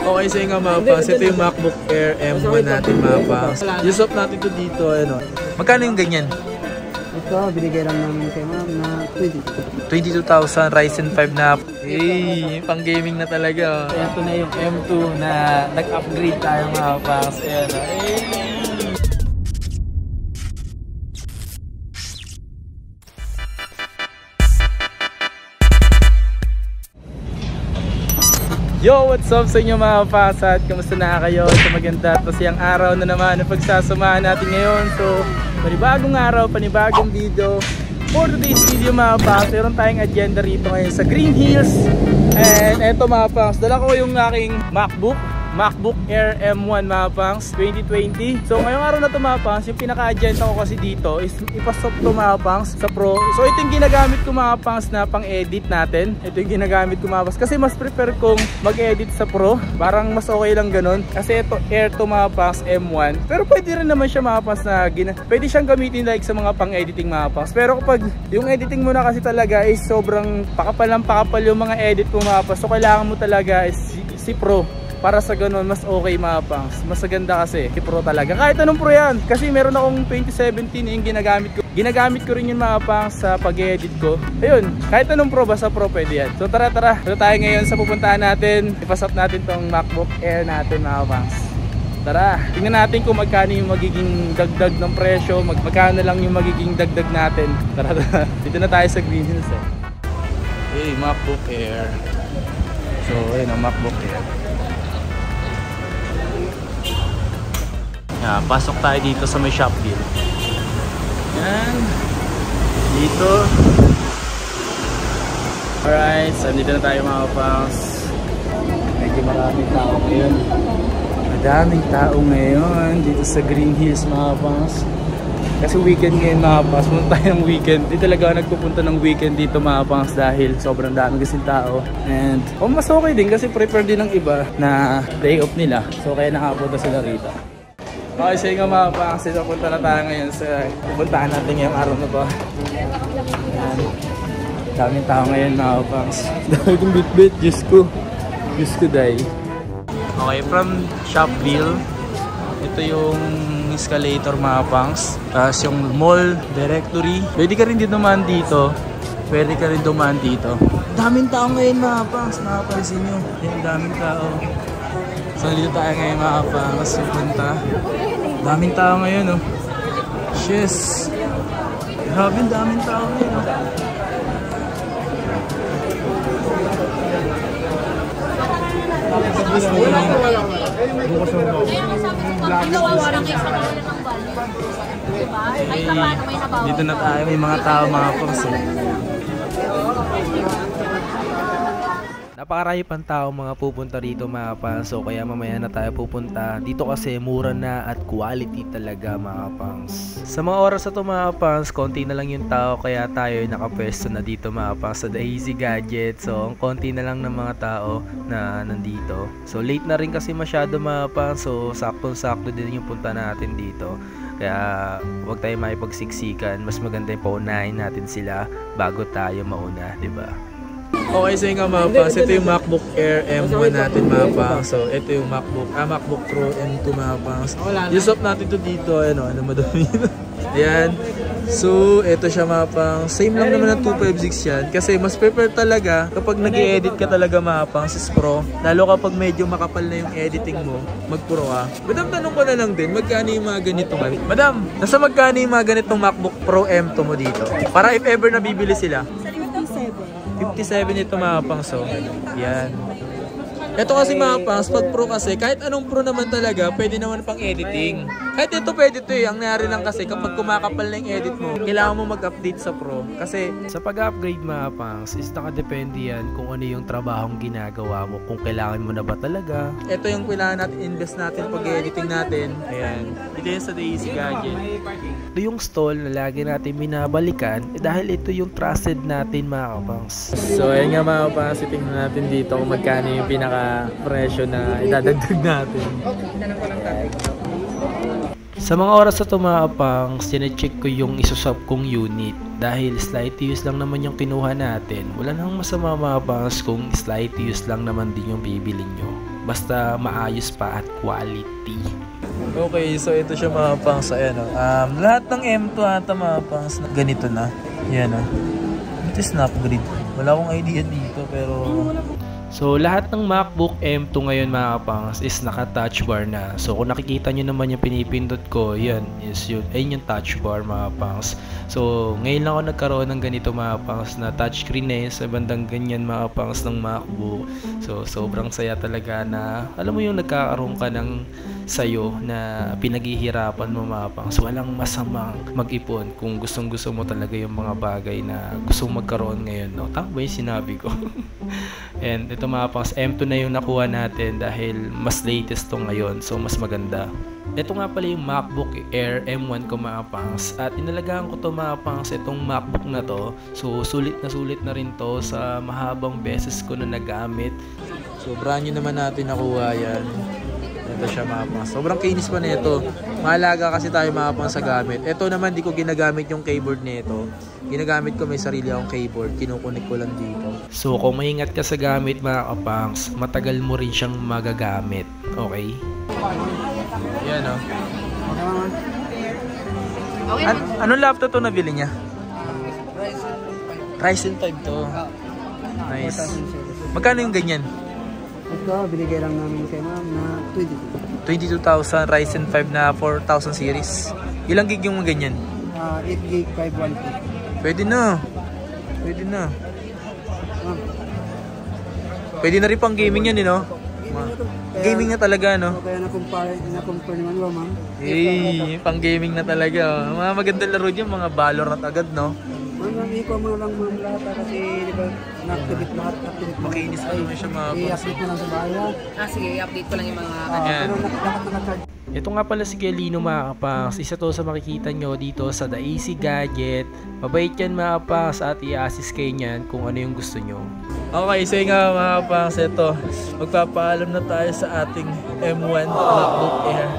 Okay, so yung mga pangs, ito yung MacBook Air M1 natin mga pangs. Use up natin ito dito, ano. Magkano yung ganyan? Ito, binigay lang namin kay ma'am na 22,000 Ryzen 5 na. Hey, pang gaming na talaga. Ito na yung M2 na nag-upgrade tayo mga pangs. Ayan, hey. Yo, what's up sa inyo mga pasat? Kamusta na kayo? Sa maganda at masayang araw na naman ang pagsasamahan natin ngayon. So, panibagong araw, panibagong video. For today's video mga pangs, meron tayong agenda rito ngayon sa Green Hills. And eto mga pangs, dala ko yung aking MacBook Air M1 mga pangs 2020. So ngayong araw na ito mga pangs, yung pinaka-agenda ko kasi dito is ipasok to mga pangs sa Pro. So ito yung ginagamit ko mga pangs na pang-edit natin. Ito yung ginagamit ko mga pangs kasi mas prefer kong mag-edit sa Pro. Parang mas okay lang ganun. Kasi ito Air to mga pangs M1. Pero pwede rin naman siya mga pangs na pwede siyang gamitin like sa mga pang-editing mga pangs. Pero kapag yung editing mo na kasi talaga is sobrang pakapal yung mga edit mo mga pangs. So kailangan mo talaga is si Pro. Para sa ganun, mas okay mga pangs. Mas maganda kasi, si Pro talaga. Kahit anong Pro yan. Kasi meron akong 2017 yung ginagamit ko. Ginagamit ko rin yun mga pangs sa pag-edit ko. Ayun, kahit anong Pro, basta Pro pwede yan. So tara. Ito tayo ngayon sa pupuntahan natin. Ipasap natin tong MacBook Air natin mga pangs. Tara, tingnan natin kung magkano yung magiging dagdag ng presyo. Magkano lang yung magiging dagdag natin. Tara. Dito na tayo sa Green Hills eh. Hey, MacBook Air. So, ayun ang MacBook Air. Yan, pasok tayo dito sa may Shopville. Yan. Dito. Alright, so dito na tayo mga pangs. Medyo maraming tao ngayon. Madaming tao ngayon dito sa Green Hills mga pangs. Kasi weekend ngayon mga pangs. Punta tayo ng weekend. Di talaga nagpupunta ng weekend dito mga pangs dahil sobrang dami kasing tao. And mas okay din kasi prefer din ng iba na day off nila. So kaya nakapunta sila rito. Okay, so yung mga pangs, punta na tayo ngayon sa pupuntahan natin ngayong araw na to. Ayan. Daming tao ngayon mga pangs. Dami kong bit-bit, Diyos ko day. Okay, from Shopville, ito yung escalator mga pangs. Tapos yung mall directory. Pwede ka rin din dumaan dito. Daming tao ngayon mga pangs, nakapansin nyo. Ayan, daming tao. So dito tayo ngayon mga pangs, punta. Daming tao ngayon, oh. Yes. Grabe, daming tao ngayon, oh. Dito na tayo, may mga tao mga pangs. Napakarami pang tao mga pupunta rito mga pangs. So kaya mamaya na tayo pupunta dito kasi mura na at quality talaga mga pangs. Sa mga oras na ito mga pangs, konti na lang yung tao kaya tayo nakapwesto na dito mga pangs sa The Easy Gadget. So ang konti na lang ng mga tao na nandito. So late na rin kasi masyado mga pangs. So sakto din yung punta natin dito. Kaya huwag tayo makipagsiksikan. Mas maganda yung paunahin natin sila bago tayo mauna, diba? Okay, so yung mga pangs, ito yung MacBook Air M1 natin mga pangs. So ito yung MacBook Pro M2 mga pangs. Use up natin to dito, ano madami. Ayan. So ito siya mga pangs. Same lang naman ng 256 yan. Kasi mas prefer talaga kapag nag-i-edit ka talaga mga pangs is Pro. Lalo kapag medyo makapal na yung editing mo, mag-Pro ka. Madam, tanong ko na lang din, magkano yung mga ganito man? Madam, nasa magkano yung mga ganitong MacBook Pro M2 mo dito? Para if ever nabibili sila. 57 ito mga pangs, so yan. Ito kasi mga pangs, pag Pro kasi, kahit anong Pro naman talaga, pwede naman pang editing. Kahit ito pwede ito eh, ang nangyari lang kasi kapag kumakapal na yung edit mo, kailangan mo mag-update sa Pro. Kasi sa pag-upgrade mga pangs, is nakadepende yan kung ano yung trabahong ginagawa mo, kung kailangan mo na ba talaga. Ito yung kailangan natin, invest natin pag-editing natin. Ayan, ito yung sa The Easy Gadget. Ito yung stall na lagi natin binabalikan dahil ito yung trusted natin mga kapangs. So ayan nga mga kapangs, tingnan natin dito kung magkano yung pinaka-presyo na idadagdag natin. Sa mga oras na ito mga kapangs, sinecheck ko yung isusap kong unit dahil slight use lang naman yung kinuha natin. Wala nang masama mga kapangs kung slight use lang naman din yung bibili nyo. basta maayos pa at quality. Okay, so ito siya mga pangs. Ayan, lahat ng M2 ata mga pangs ganito na. Ayan, ito is na-upgrade. Wala akong idea dito pero So lahat ng MacBook M2 ngayon mga kapangs is naka-touch bar na. So kung nakikita nyo naman yung pinipindot ko, yan is yun. Ayun yung touch bar mga kapangs. So ngayon lang ako nagkaroon ng ganito mga kapangs na touchscreen sa bandang ganyan mga kapangs ng MacBook. So sobrang saya talaga na alam mo yung nagkakaroon ka ng sayo na pinaghihirapan mo mga kapangs. Walang masamang mag-ipon kung gustong gusto mo talaga yung mga bagay na gustong magkaroon ngayon. No? Tama ba yung sinabi ko? And ito mga pangs, M2 na yung nakuha natin dahil mas latest to ngayon, so mas maganda. Ito nga pala yung MacBook Air M1 ko mga pangs, at inalagaan ko to mga pangs, itong MacBook na to. So sulit na rin to sa mahabang beses ko na nagamit. so brand new naman natin nakuha yan. Ito siya mga pangs. Sobrang kinis pa nito. Mahalaga kasi tayo mga pangs sa gamit. Ito naman di ko ginagamit yung keyboard nito. Ginagamit ko may sarili akong keyboard. Kinukunik ko lang dito. So kung maingat ka sa gamit mga kapangs, matagal mo rin siyang magagamit. Okay? Yan anong laptop to nabili niya? Ryzen 5 to. Nice. Magkano yung ganyan? Ito, binigay lang namin kay ma'am na 22,000 Ryzen 5 na 4000 series. Ilang gig yung ganyan? 8 gig 512. Pwede na. Pwede na. Ma'am, Pwede na rin pang gaming yan, no? Gaming na talaga, no? kaya na-compare naman ba, ma'am? Pang gaming na talaga. Mga magandang laro dyan, mga Valorant agad, no? Ma'am, ikaw mo lang ma'am lahat kasi di ba na-activate lahat. Makinis pa naman siya mga I-update mo lang sa bahay. Sige, i-update ko lang yung mga Ayan. Pero dapat naka-charge. Ito nga pala si Galino mga kapangs, isa to sa makikita nyo dito sa The AC Gadget. Mabait yan mga kapangs at i-assist kayo nyan kung ano yung gusto nyo. Okay, so nga mga kapangs, ito. Magpapaalam na tayo sa ating M1 MacBook Air.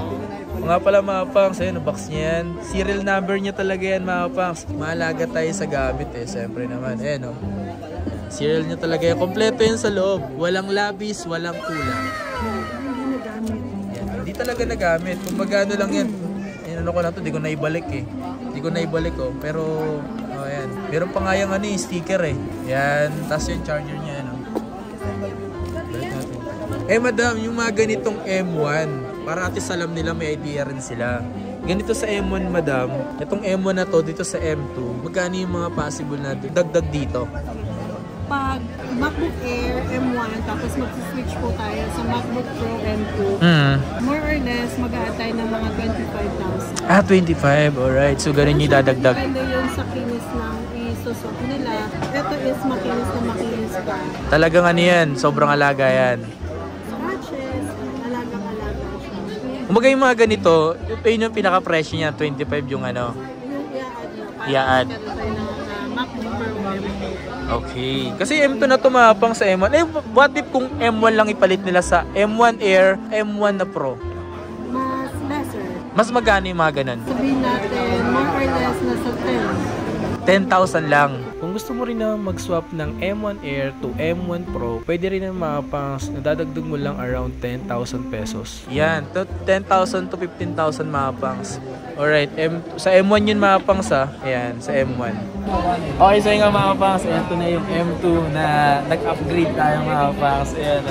Mga pala mga kapangs, ayun, box niya yan. Serial number niya talaga yan mga kapangs. Mahalaga tayo sa gamit siyempre naman. Ayan, serial niya talaga yan. Kompleto yan sa loob. Walang labis, walang kulang. Hindi talaga nagamit. Kung magano lang yan. Ano ko lang to, di ko naibalik Di ko naibalik Pero, ayan. Meron pa nga yung sticker Yan. Tapos yung charger niya, Balik natin. Madam, yung mga ganitong M1, para atis alam nila may idea rin sila. Ganito sa M1, madam. Itong M1 na to, dito sa M2, magkano yung mga possible na dagdag dito? pag MacBook Air M1 tapos mag-switch po tayo sa MacBook Pro M2, more or less mag-add tayo ng mga 25,000. 25. Alright. So, ganun yung dadagdag. Depende yun sa kinis ng isusot nila. Ito is makinis na makinis pa. Talagang ano yan. Sobrang alaga yan. Scratches, alagang-alaga siya. Kumbaga yung mga ganito, yun yung pinaka-presyo niya. 25 yung ano. Yung i-add na. I-add. Para tayo ng MacBook Pro M2. Okay. Kasi M2 na tumapang sa M1. What if kung M1 lang ipalit nila sa M1 Air, M1 na Pro? Mas lesser. Mas magkano yung mga ganun? Sabihin natin, more or less nasa 10,000 lang. Kung gusto mo rin na mag-swap ng M1 Air to M1 Pro, pwede rin na mapangs, nadadagdag mo lang around 10,000 pesos. Yan, 10,000 to 15,000 mapangs. Alright, sa M1 yun mapangs Ayan, sa M1. Okay, so yung mapangs, ito na yung M2 na nag-upgrade tayo mapangs. Ayan,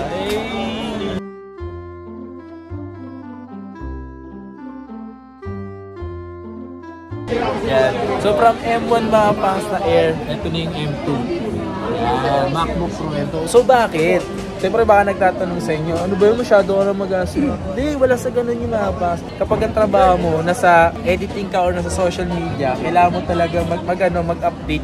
Yan. So from M1 mga pangs na Air, ito na yung M2. Yan, MacBook Pro M2. So bakit? Siyempre baka nagtatanong sa inyo, ano ba yung masyado ka na mag-asin? Hindi, wala sa ganun yung mga pangs. Kapag ang trabaho mo, nasa editing ka or nasa social media, kailangan mo talaga mag-update.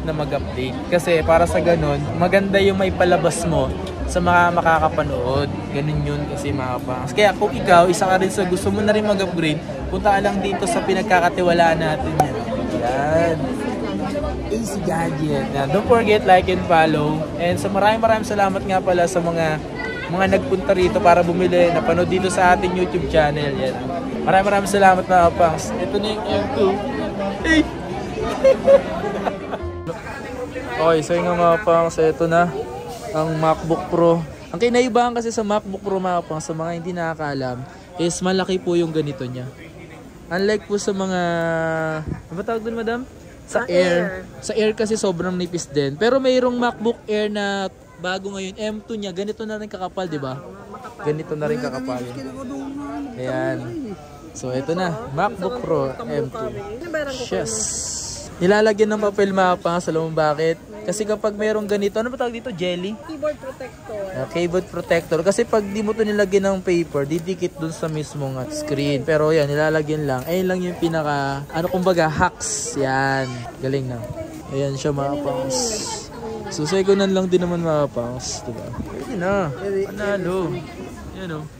Kasi para sa ganun, maganda yung may palabas mo sa mga makakapanood. Ganun yun kasi mga pangs. Kaya kung ikaw, isa ka rin sa gusto mo na rin mag-upgrade, punta ka lang dito sa pinagkakatiwalaan natin yan. Yan. AC Gadget. Now, don't forget, like and follow. And so maraming salamat nga pala sa mga nagpunta rito para bumili, napanood dito sa ating YouTube channel. Yan. Maraming salamat mga pangs. Ito na yung M2. Hey! Okay, so yung mga pangs, ito na ang MacBook Pro Ang kinaibahan kasi sa MacBook Pro mga pang, sa mga hindi nakakaalam, is malaki po yung ganito niya. Unlike po sa mga, ano ba tawag doon, madam? Sa Air. Sa Air kasi sobrang nipis din. Pero mayroong MacBook Air na bago ngayon, M2 niya, ganito na rin kakapal, di ba? Ganito na rin kakapal. Ayan. So, ito na. MacBook Pro M2. Yes. Nilalagyan ng papel mga pang, sa lumang bakit? Kasi kapag mayroong ganito, ano ba tawag dito? Jelly? Keyboard protector. Keyboard protector. Kasi pag di mo to nilagyan ng paper, didikit dun sa mismong screen. Pero yan, nilalagyan lang. Ayun lang yung pinaka, ano kumbaga, hacks. Yan. Galing na. Ayan siya mga pangs. So, second hand lang din naman mga pangs. Diba? Pwede na. Panalo. Yan o.